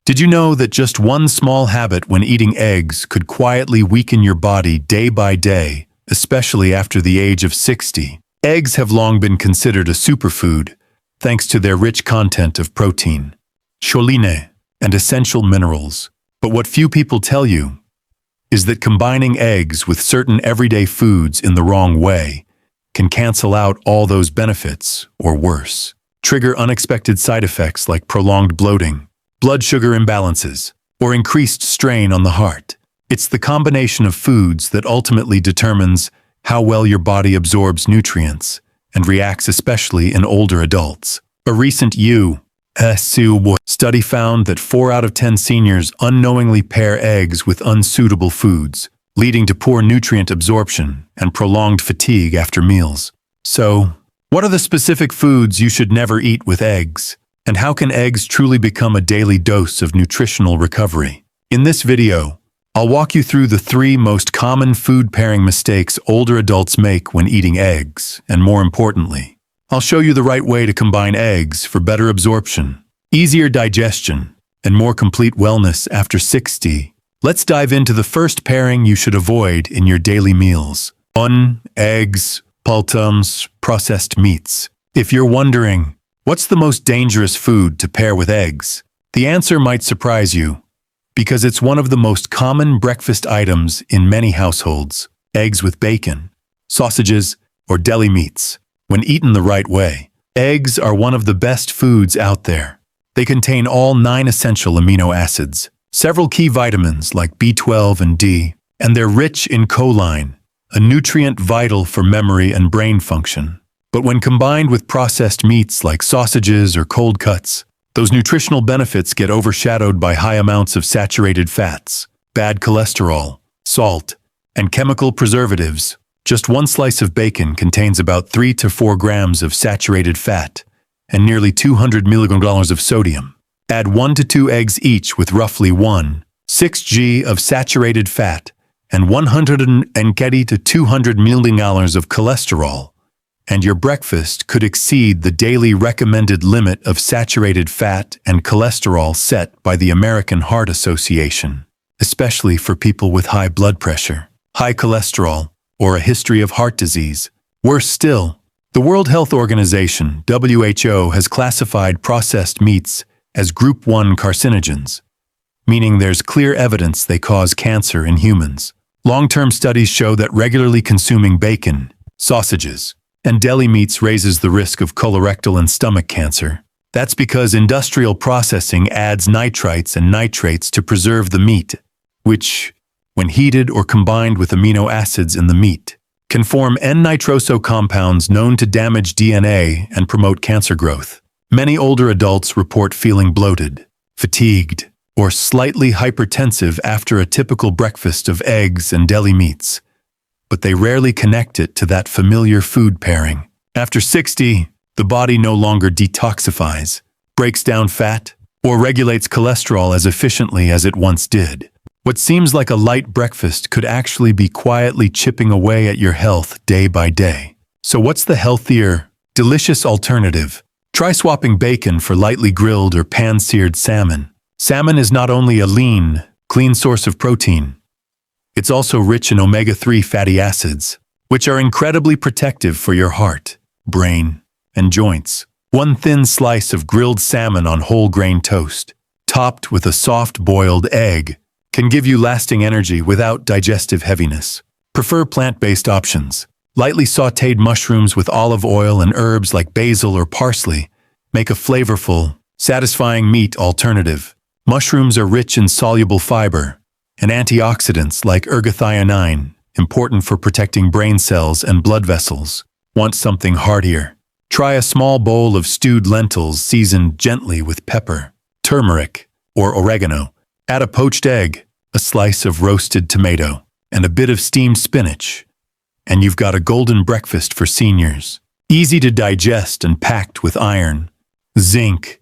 Did you know that just one small habit when eating eggs could quietly weaken your body day by day, especially after the age of 60? Eggs have long been considered a superfood, thanks to their rich content of protein, choline, and essential minerals. But what few people tell you is that combining eggs with certain everyday foods in the wrong way can cancel out all those benefits, or worse, trigger unexpected side effects like prolonged bloating, blood sugar imbalances, or increased strain on the heart. It's the combination of foods that ultimately determines how well your body absorbs nutrients and reacts, especially in older adults. A recent U.S. study found that 4 out of 10 seniors unknowingly pair eggs with unsuitable foods, leading to poor nutrient absorption and prolonged fatigue after meals. So, what are the specific foods you should never eat with eggs? And how can eggs truly become a daily dose of nutritional recovery? In this video, I'll walk you through the 3 most common food pairing mistakes older adults make when eating eggs, and more importantly, I'll show you the right way to combine eggs for better absorption, easier digestion, and more complete wellness after 60. Let's dive into the first pairing you should avoid in your daily meals. 1. Eggs, poultry, processed meats. If you're wondering, what's the most dangerous food to pair with eggs? The answer might surprise you, because it's one of the most common breakfast items in many households. Eggs with bacon, sausages, or deli meats. When eaten the right way, eggs are one of the best foods out there. They contain all 9 essential amino acids, several key vitamins like B12 and D, and they're rich in choline, a nutrient vital for memory and brain function. But when combined with processed meats like sausages or cold cuts, those nutritional benefits get overshadowed by high amounts of saturated fats, bad cholesterol, salt, and chemical preservatives. Just one slice of bacon contains about 3 to 4 grams of saturated fat and nearly 200 milligrams of sodium. Add 1 to 2 eggs each with roughly 1.6 g of saturated fat and 180 to 200 milligrams of cholesterol, and your breakfast could exceed the daily recommended limit of saturated fat and cholesterol set by the American Heart Association, especially for people with high blood pressure, high cholesterol, or a history of heart disease. Worse still, the World Health Organization, WHO, has classified processed meats as Group 1 carcinogens, meaning there's clear evidence they cause cancer in humans. Long-term studies show that regularly consuming bacon, sausages, and deli meats raises the risk of colorectal and stomach cancer. That's because industrial processing adds nitrites and nitrates to preserve the meat, which, when heated or combined with amino acids in the meat, can form N-nitroso compounds known to damage DNA and promote cancer growth. Many older adults report feeling bloated, fatigued, or slightly hypertensive after a typical breakfast of eggs and deli meats, but they rarely connect it to that familiar food pairing. After 60, the body no longer detoxifies, breaks down fat, or regulates cholesterol as efficiently as it once did. What seems like a light breakfast could actually be quietly chipping away at your health day by day. So what's the healthier, delicious alternative? Try swapping bacon for lightly grilled or pan-seared salmon. Salmon is not only a lean, clean source of protein, it's also rich in omega-3 fatty acids, which are incredibly protective for your heart, brain, and joints. 1 thin slice of grilled salmon on whole grain toast, topped with a soft boiled egg, can give you lasting energy without digestive heaviness. Prefer plant-based options. Lightly sautéed mushrooms with olive oil and herbs like basil or parsley make a flavorful, satisfying meat alternative. Mushrooms are rich in soluble fiber and antioxidants like ergothioneine, important for protecting brain cells and blood vessels. Want something heartier? Try a small bowl of stewed lentils seasoned gently with pepper, turmeric, or oregano. Add a poached egg, a slice of roasted tomato, and a bit of steamed spinach, and you've got a golden breakfast for seniors. Easy to digest and packed with iron, zinc,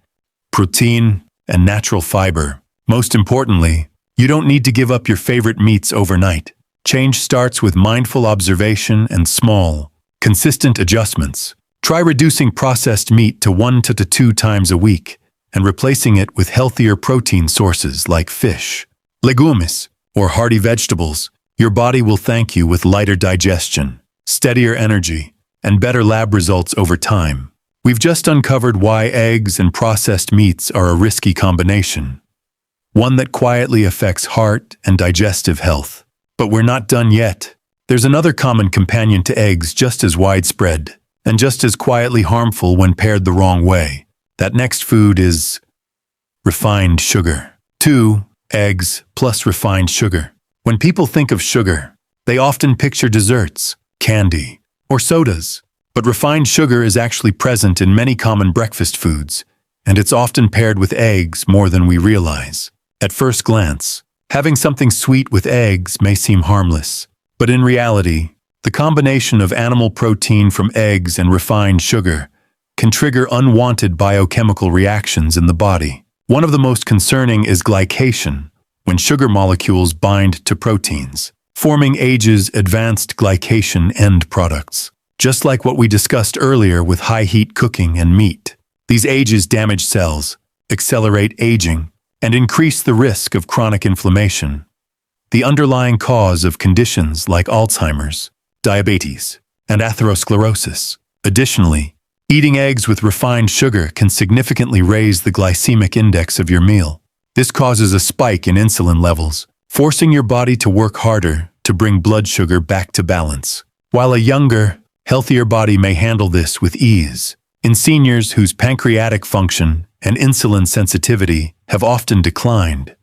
protein, and natural fiber. Most importantly, you don't need to give up your favorite meats overnight. Change starts with mindful observation and small, consistent adjustments. Try reducing processed meat to 1 to 2 times a week, and replacing it with healthier protein sources like fish, legumes, or hearty vegetables, your body will thank you with lighter digestion, steadier energy, and better lab results over time. We've just uncovered why eggs and processed meats are a risky combination, one that quietly affects heart and digestive health. But we're not done yet. There's another common companion to eggs just as widespread, and just as quietly harmful when paired the wrong way. That next food is refined sugar. 2. Eggs plus refined sugar. When people think of sugar, they often picture desserts, candy, or sodas. But refined sugar is actually present in many common breakfast foods, and it's often paired with eggs more than we realize. At first glance, having something sweet with eggs may seem harmless, but in reality, the combination of animal protein from eggs and refined sugar can trigger unwanted biochemical reactions in the body. One of the most concerning is glycation, when sugar molecules bind to proteins, forming AGE's advanced glycation end products. Just like what we discussed earlier with high-heat cooking and meat, these AGEs damage cells, accelerate aging, and increase the risk of chronic inflammation, the underlying cause of conditions like Alzheimer's, diabetes, and atherosclerosis. Additionally, eating eggs with refined sugar can significantly raise the glycemic index of your meal. This causes a spike in insulin levels, forcing your body to work harder to bring blood sugar back to balance. While a younger, healthier body may handle this with ease, in seniors whose pancreatic function and insulin sensitivity have often declined,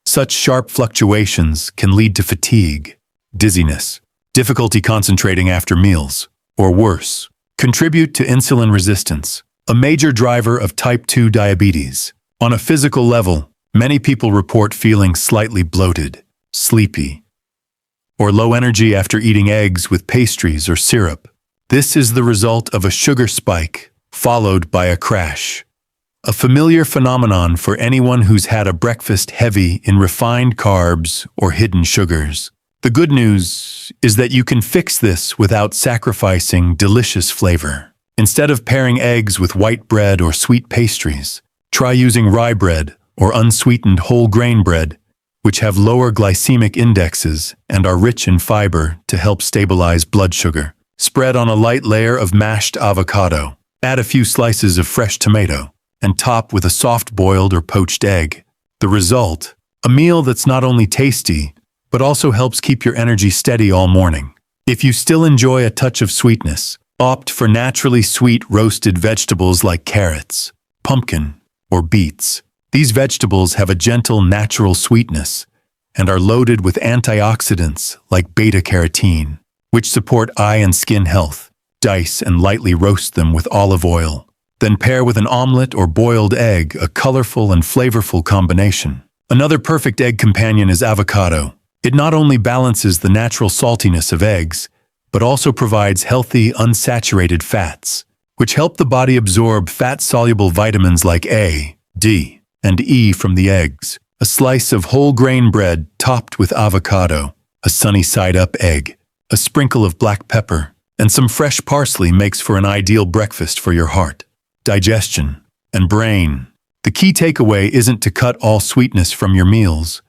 such sharp fluctuations can lead to fatigue, dizziness, difficulty concentrating after meals, or worse, contribute to insulin resistance, a major driver of type 2 diabetes. On a physical level, many people report feeling slightly bloated, sleepy, or low energy after eating eggs with pastries or syrup. This is the result of a sugar spike followed by a crash. A familiar phenomenon for anyone who's had a breakfast heavy in refined carbs or hidden sugars. The good news is that you can fix this without sacrificing delicious flavor. Instead of pairing eggs with white bread or sweet pastries, try using rye bread or unsweetened whole grain bread, which have lower glycemic indexes and are rich in fiber to help stabilize blood sugar. Spread on a light layer of mashed avocado. Add a few slices of fresh tomato, and top with a soft-boiled or poached egg. The result, a meal that's not only tasty, but also helps keep your energy steady all morning. If you still enjoy a touch of sweetness, opt for naturally sweet roasted vegetables like carrots, pumpkin, or beets. These vegetables have a gentle natural sweetness and are loaded with antioxidants like beta-carotene, which support eye and skin health. Dice and lightly roast them with olive oil. Then pair with an omelet or boiled egg, a colorful and flavorful combination. Another perfect egg companion is avocado. It not only balances the natural saltiness of eggs, but also provides healthy, unsaturated fats, which help the body absorb fat-soluble vitamins like A, D, and E from the eggs. A slice of whole grain bread topped with avocado, a sunny-side-up egg, a sprinkle of black pepper, and some fresh parsley makes for an ideal breakfast for your heart, digestion, and brain. The key takeaway isn't to cut all sweetness from your meals.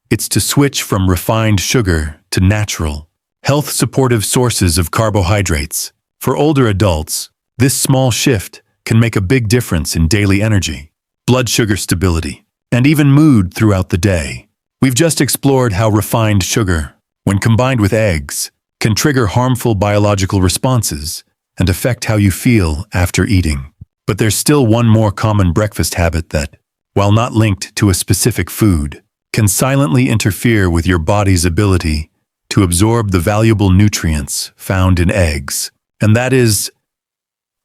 It's to switch from refined sugar to natural, health-supportive sources of carbohydrates. For older adults, this small shift can make a big difference in daily energy, blood sugar stability, and even mood throughout the day. We've just explored how refined sugar, when combined with eggs, can trigger harmful biological responses and affect how you feel after eating. But there's still one more common breakfast habit that, while not linked to a specific food, can silently interfere with your body's ability to absorb the valuable nutrients found in eggs. And that is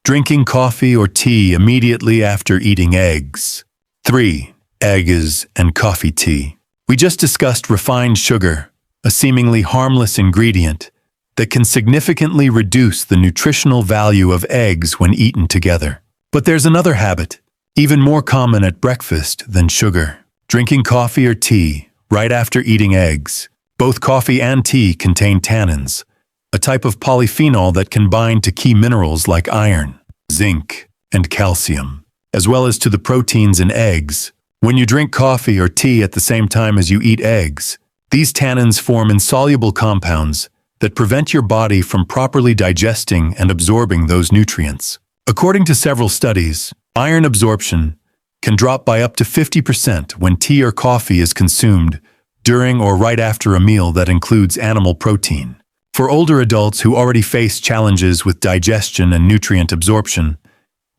drinking coffee or tea immediately after eating eggs. 3. Eggs and coffee tea. We just discussed refined sugar, a seemingly harmless ingredient that can significantly reduce the nutritional value of eggs when eaten together. But there's another habit, even more common at breakfast than sugar. Drinking coffee or tea right after eating eggs. Both coffee and tea contain tannins, a type of polyphenol that can bind to key minerals like iron, zinc, and calcium. as well as to the proteins in eggs. When you drink coffee or tea at the same time as you eat eggs, these tannins form insoluble compounds that prevent your body from properly digesting and absorbing those nutrients. According to several studies, iron absorption can drop by up to 50% when tea or coffee is consumed during or right after a meal that includes animal protein. For older adults who already face challenges with digestion and nutrient absorption,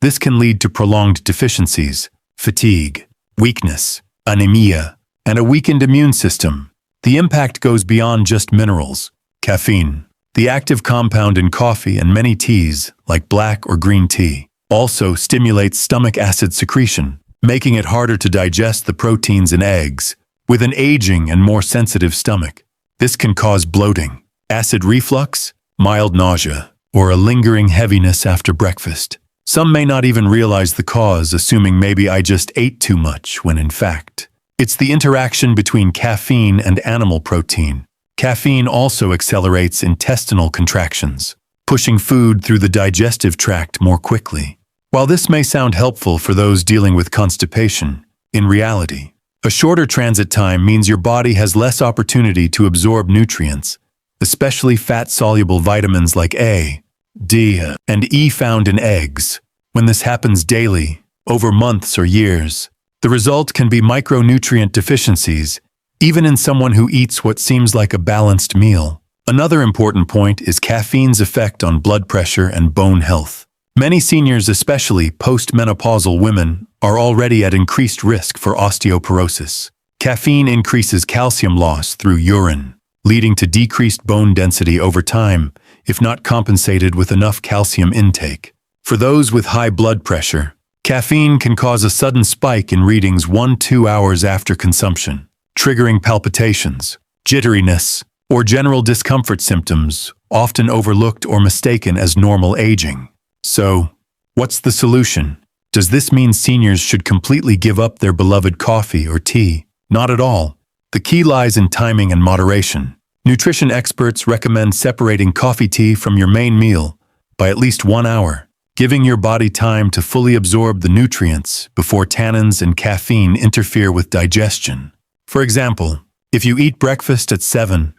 this can lead to prolonged deficiencies, fatigue, weakness, anemia, and a weakened immune system. The impact goes beyond just minerals. Caffeine, the active compound in coffee and many teas, like black or green tea, also stimulates stomach acid secretion, making it harder to digest the proteins in eggs. With an aging and more sensitive stomach, this can cause bloating, acid reflux, mild nausea, or a lingering heaviness after breakfast. Some may not even realize the cause, assuming maybe I just ate too much, when in fact, it's the interaction between caffeine and animal protein. Caffeine also accelerates intestinal contractions, pushing food through the digestive tract more quickly. While this may sound helpful for those dealing with constipation, in reality, a shorter transit time means your body has less opportunity to absorb nutrients, especially fat-soluble vitamins like A, D, and E found in eggs. When this happens daily, over months or years, the result can be micronutrient deficiencies, even in someone who eats what seems like a balanced meal. Another important point is caffeine's effect on blood pressure and bone health. Many seniors, especially postmenopausal women, are already at increased risk for osteoporosis. Caffeine increases calcium loss through urine, leading to decreased bone density over time, if not compensated with enough calcium intake. For those with high blood pressure, caffeine can cause a sudden spike in readings 1-2 hours after consumption, triggering palpitations, jitteriness, or general discomfort symptoms, often overlooked or mistaken as normal aging. So, what's the solution? Does this mean seniors should completely give up their beloved coffee or tea? Not at all. The key lies in timing and moderation. Nutrition experts recommend separating coffee-tea from your main meal by at least 1 hour, giving your body time to fully absorb the nutrients before tannins and caffeine interfere with digestion. For example, if you eat breakfast at 7:00,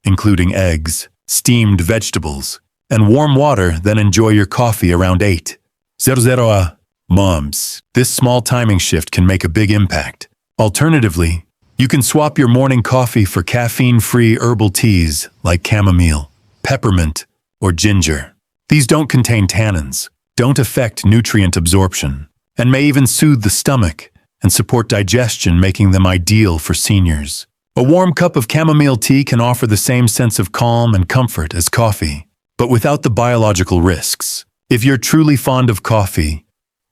including eggs, steamed vegetables, and warm water, then enjoy your coffee around 8:00 moms. This small timing shift can make a big impact. Alternatively, you can swap your morning coffee for caffeine-free herbal teas like chamomile, peppermint, or ginger. These don't contain tannins, don't affect nutrient absorption, and may even soothe the stomach and support digestion, making them ideal for seniors. A warm cup of chamomile tea can offer the same sense of calm and comfort as coffee, but without the biological risks. If you're truly fond of coffee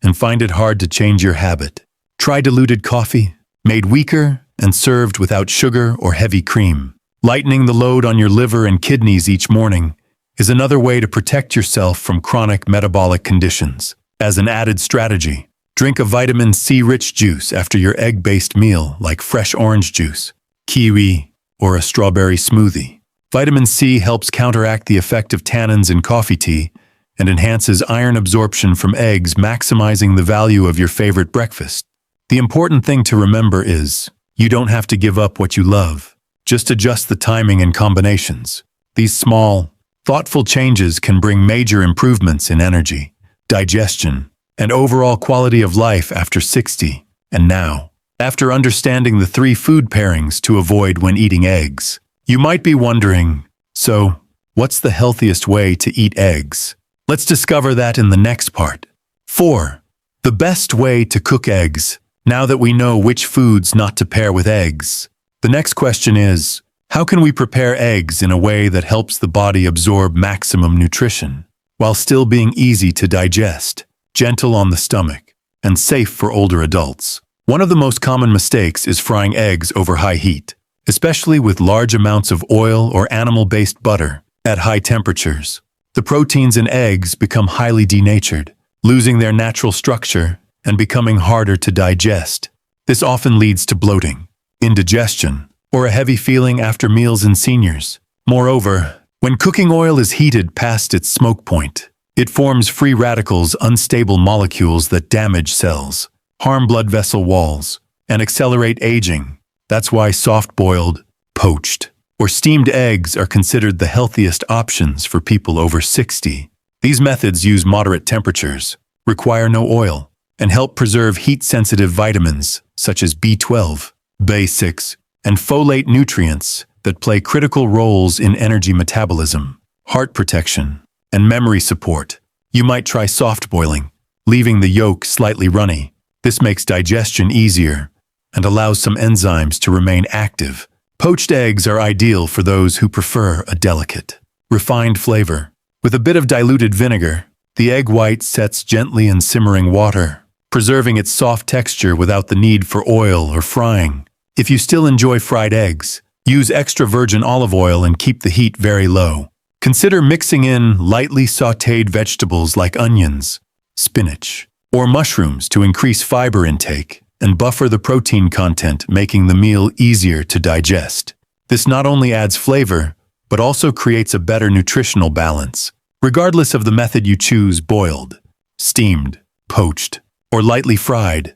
and find it hard to change your habit, try diluted coffee, made weaker and served without sugar or heavy cream. Lightening the load on your liver and kidneys each morning is another way to protect yourself from chronic metabolic conditions. As an added strategy, drink a vitamin C-rich juice after your egg-based meal, like fresh orange juice, kiwi, or a strawberry smoothie. Vitamin C helps counteract the effect of tannins in coffee tea and enhances iron absorption from eggs, maximizing the value of your favorite breakfast. The important thing to remember is, you don't have to give up what you love. Just adjust the timing and combinations. These small, thoughtful changes can bring major improvements in energy, digestion, and overall quality of life after 60. And now, after understanding the 3 food pairings to avoid when eating eggs, you might be wondering, so, what's the healthiest way to eat eggs? Let's discover that in the next part. 4. The best way to cook eggs. Now that we know which foods not to pair with eggs, the next question is, how can we prepare eggs in a way that helps the body absorb maximum nutrition, while still being easy to digest, gentle on the stomach, and safe for older adults? One of the most common mistakes is frying eggs over high heat, especially with large amounts of oil or animal-based butter. At high temperatures, the proteins in eggs become highly denatured, losing their natural structure and becoming harder to digest. This often leads to bloating, indigestion, or a heavy feeling after meals in seniors. Moreover, when cooking oil is heated past its smoke point, It forms free radicals, unstable molecules that damage cells, harm blood vessel walls, and accelerate aging. That's why soft-boiled, poached, or steamed eggs are considered the healthiest options for people over 60. These methods use moderate temperatures, require no oil, and help preserve heat-sensitive vitamins such as B12, B6, and folate nutrients that play critical roles in energy metabolism, heart protection, and memory support. You might try soft boiling, leaving the yolk slightly runny. This makes digestion easier and allows some enzymes to remain active. Poached eggs are ideal for those who prefer a delicate, refined flavor. With a bit of diluted vinegar, the egg white sets gently in simmering water, preserving its soft texture without the need for oil or frying. If you still enjoy fried eggs, use extra virgin olive oil and keep the heat very low. Consider mixing in lightly sautéed vegetables like onions, spinach, or mushrooms to increase fiber intake and buffer the protein content, making the meal easier to digest. This not only adds flavor, but also creates a better nutritional balance. Regardless of the method you choose, boiled, steamed, poached, or lightly fried,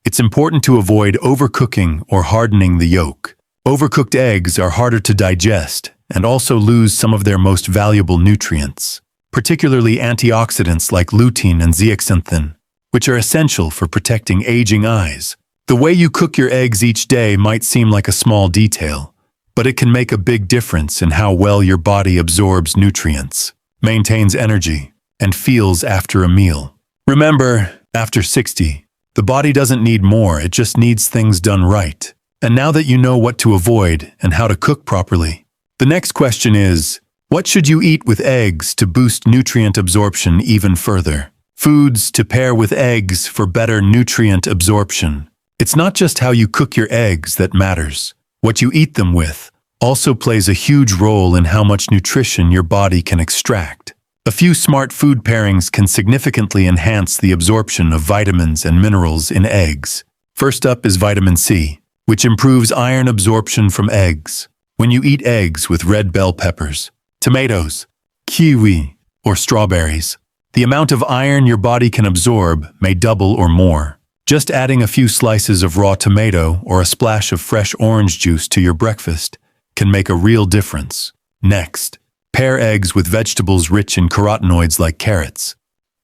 it's important to avoid overcooking or hardening the yolk. Overcooked eggs are harder to digest and also lose some of their most valuable nutrients, particularly antioxidants like lutein and zeaxanthin, which are essential for protecting aging eyes. The way you cook your eggs each day might seem like a small detail, but it can make a big difference in how well your body absorbs nutrients, maintains energy, and feels after a meal. Remember, after 60, the body doesn't need more, it just needs things done right. And now that you know what to avoid and how to cook properly, the next question is, what should you eat with eggs to boost nutrient absorption even further? Foods to pair with eggs for better nutrient absorption. It's not just how you cook your eggs that matters. What you eat them with also plays a huge role in how much nutrition your body can extract. A few smart food pairings can significantly enhance the absorption of vitamins and minerals in eggs. First up is vitamin C, which improves iron absorption from eggs. When you eat eggs with red bell peppers, tomatoes, kiwi, or strawberries, the amount of iron your body can absorb may double or more. Just adding a few slices of raw tomato or a splash of fresh orange juice to your breakfast can make a real difference. Next, pair eggs with vegetables rich in carotenoids like carrots,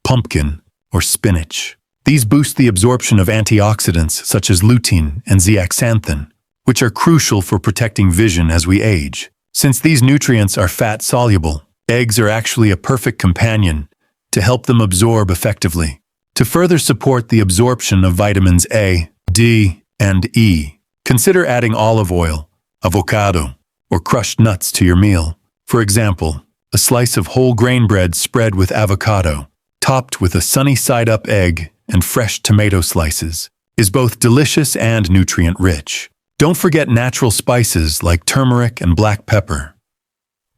pumpkin, or spinach. These boost the absorption of antioxidants such as lutein and zeaxanthin, which are crucial for protecting vision as we age. Since these nutrients are fat-soluble, eggs are actually a perfect companion to help them absorb effectively. To further support the absorption of vitamins A, D, and E, consider adding olive oil, avocado, or crushed nuts to your meal. For example, a slice of whole grain bread spread with avocado, topped with a sunny-side-up egg and fresh tomato slices, is both delicious and nutrient-rich. Don't forget natural spices like turmeric and black pepper.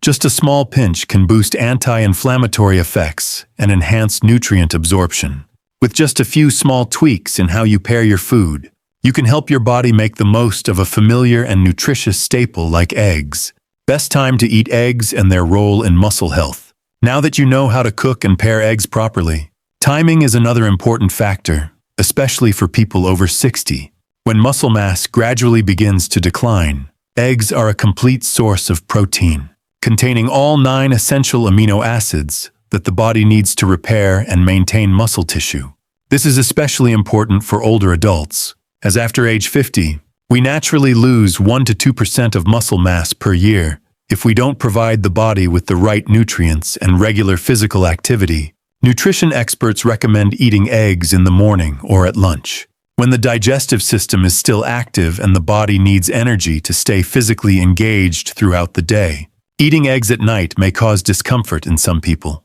Just a small pinch can boost anti-inflammatory effects and enhance nutrient absorption. With just a few small tweaks in how you pair your food, you can help your body make the most of a familiar and nutritious staple like eggs. Best time to eat eggs and their role in muscle health. Now that you know how to cook and pair eggs properly, timing is another important factor, especially for people over 60. When muscle mass gradually begins to decline, eggs are a complete source of protein, containing all 9 essential amino acids that the body needs to repair and maintain muscle tissue. This is especially important for older adults, as after age 50, we naturally lose 1 to 2% of muscle mass per year if we don't provide the body with the right nutrients and regular physical activity. Nutrition experts recommend eating eggs in the morning or at lunch, when the digestive system is still active and the body needs energy to stay physically engaged throughout the day. Eating eggs at night may cause discomfort in some people,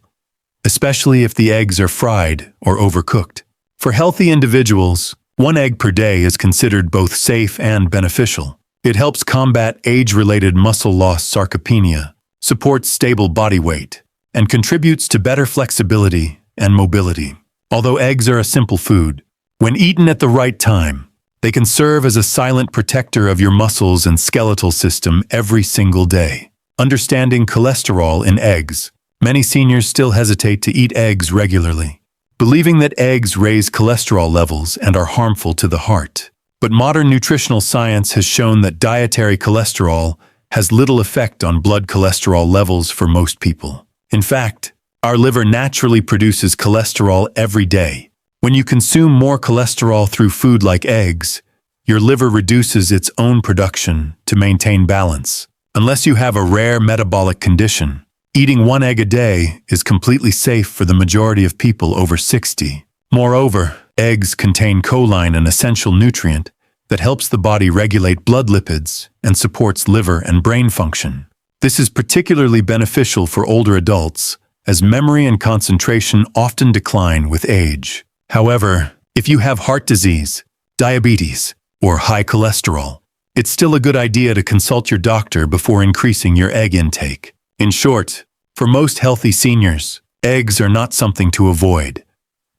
especially if the eggs are fried or overcooked. For healthy individuals, 1 egg per day is considered both safe and beneficial. It helps combat age-related muscle loss sarcopenia, supports stable body weight, and contributes to better flexibility and mobility. Although eggs are a simple food, when eaten at the right time, they can serve as a silent protector of your muscles and skeletal system every single day. Understanding cholesterol in eggs. many seniors still hesitate to eat eggs regularly, believing that eggs raise cholesterol levels and are harmful to the heart. But modern nutritional science has shown that dietary cholesterol has little effect on blood cholesterol levels for most people. In fact, our liver naturally produces cholesterol every day. When you consume more cholesterol through food like eggs, your liver reduces its own production to maintain balance. Unless you have a rare metabolic condition, eating one egg a day is completely safe for the majority of people over 60. Moreover, eggs contain choline, an essential nutrient that helps the body regulate blood lipids and supports liver and brain function. This is particularly beneficial for older adults, as memory and concentration often decline with age. However, if you have heart disease, diabetes, or high cholesterol, it's still a good idea to consult your doctor before increasing your egg intake. In short, for most healthy seniors, eggs are not something to avoid.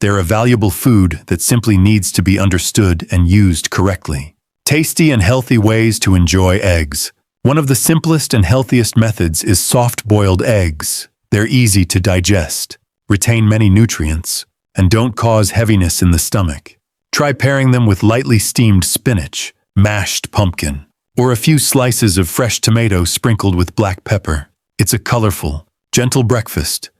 They're a valuable food that simply needs to be understood and used correctly. Tasty and healthy ways to enjoy eggs. One of the simplest and healthiest methods is soft-boiled eggs. They're easy to digest, retain many nutrients, and don't cause heaviness in the stomach. Try pairing them with lightly steamed spinach, mashed pumpkin, or a few slices of fresh tomato sprinkled with black pepper. It's a colorful, gentle breakfast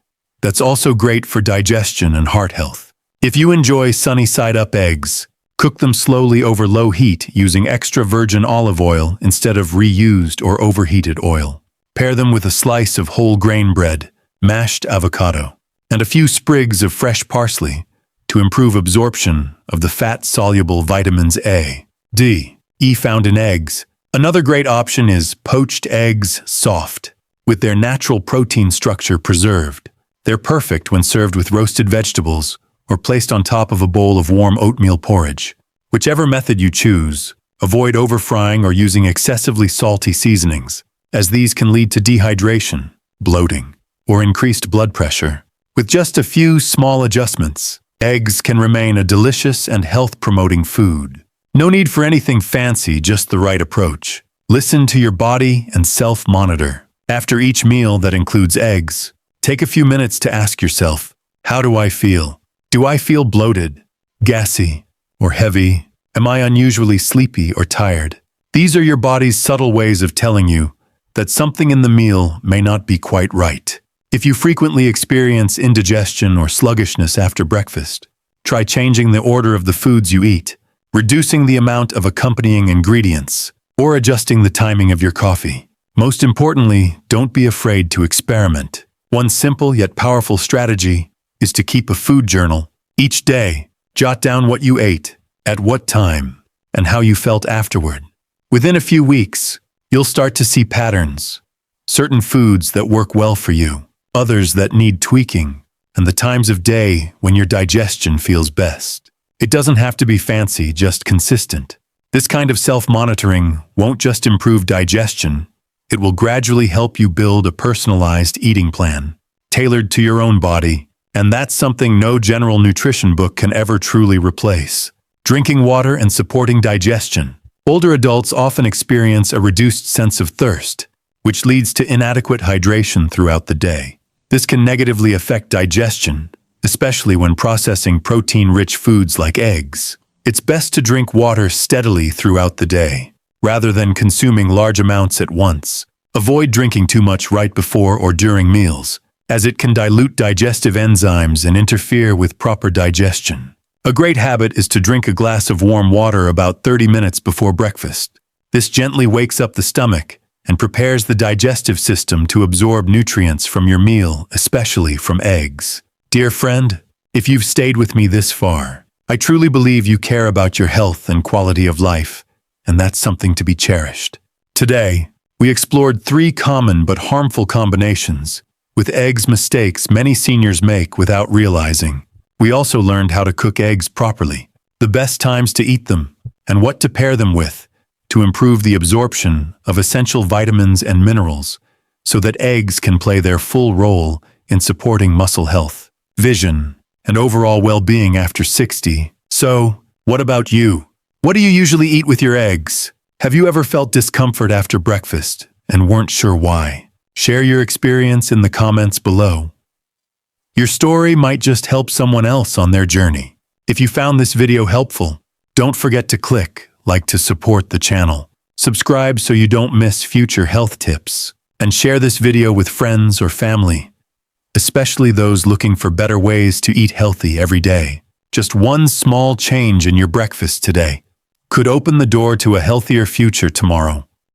that's also great for digestion and heart health. If you enjoy sunny-side-up eggs, cook them slowly over low heat using extra virgin olive oil instead of reused or overheated oil. Pair them with a slice of whole grain bread, mashed avocado, and a few sprigs of fresh parsley to improve absorption of the fat-soluble vitamins A, D, E found in eggs. Another great option is poached eggs soft, with their natural protein structure preserved. They're perfect when served with roasted vegetables or placed on top of a bowl of warm oatmeal porridge. Whichever method you choose, avoid overfrying or using excessively salty seasonings, as these can lead to dehydration, bloating, or increased blood pressure. With just a few small adjustments, eggs can remain a delicious and health-promoting food. No need for anything fancy, just the right approach. Listen to your body and self-monitor. After each meal that includes eggs, take a few minutes to ask yourself, how do I feel? Do I feel bloated, gassy, or heavy? Am I unusually sleepy or tired? These are your body's subtle ways of telling you that something in the meal may not be quite right. If you frequently experience indigestion or sluggishness after breakfast, try changing the order of the foods you eat, reducing the amount of accompanying ingredients, or adjusting the timing of your coffee. Most importantly, don't be afraid to experiment. One simple yet powerful strategy is to keep a food journal. Each day, jot down what you ate, at what time, and how you felt afterward. Within a few weeks, you'll start to see patterns. Certain foods that work well for you, others that need tweaking, and the times of day when your digestion feels best. It doesn't have to be fancy, just consistent. This kind of self-monitoring won't just improve digestion, it will gradually help you build a personalized eating plan, tailored to your own body, and that's something no general nutrition book can ever truly replace. Drinking water and supporting digestion. Older adults often experience a reduced sense of thirst, which leads to inadequate hydration throughout the day. This can negatively affect digestion, especially when processing protein-rich foods like eggs. It's best to drink water steadily throughout the day, rather than consuming large amounts at once. Avoid drinking too much right before or during meals, as it can dilute digestive enzymes and interfere with proper digestion. A great habit is to drink a glass of warm water about 30 minutes before breakfast. This gently wakes up the stomach and prepares the digestive system to absorb nutrients from your meal, especially from eggs. Dear friend, if you've stayed with me this far, I truly believe you care about your health and quality of life, and that's something to be cherished. Today, we explored 3 common but harmful combinations with eggs mistakes many seniors make without realizing. We also learned how to cook eggs properly, the best times to eat them, and what to pair them with to improve the absorption of essential vitamins and minerals so that eggs can play their full role in supporting muscle health, vision, and overall well-being after 60. So, what about you? What do you usually eat with your eggs? Have you ever felt discomfort after breakfast and weren't sure why? Share your experience in the comments below. Your story might just help someone else on their journey. If you found this video helpful, don't forget to click like to support the channel. Subscribe so you don't miss future health tips, and share this video with friends or family, especially those looking for better ways to eat healthy every day. Just one small change in your breakfast today could open the door to a healthier future tomorrow.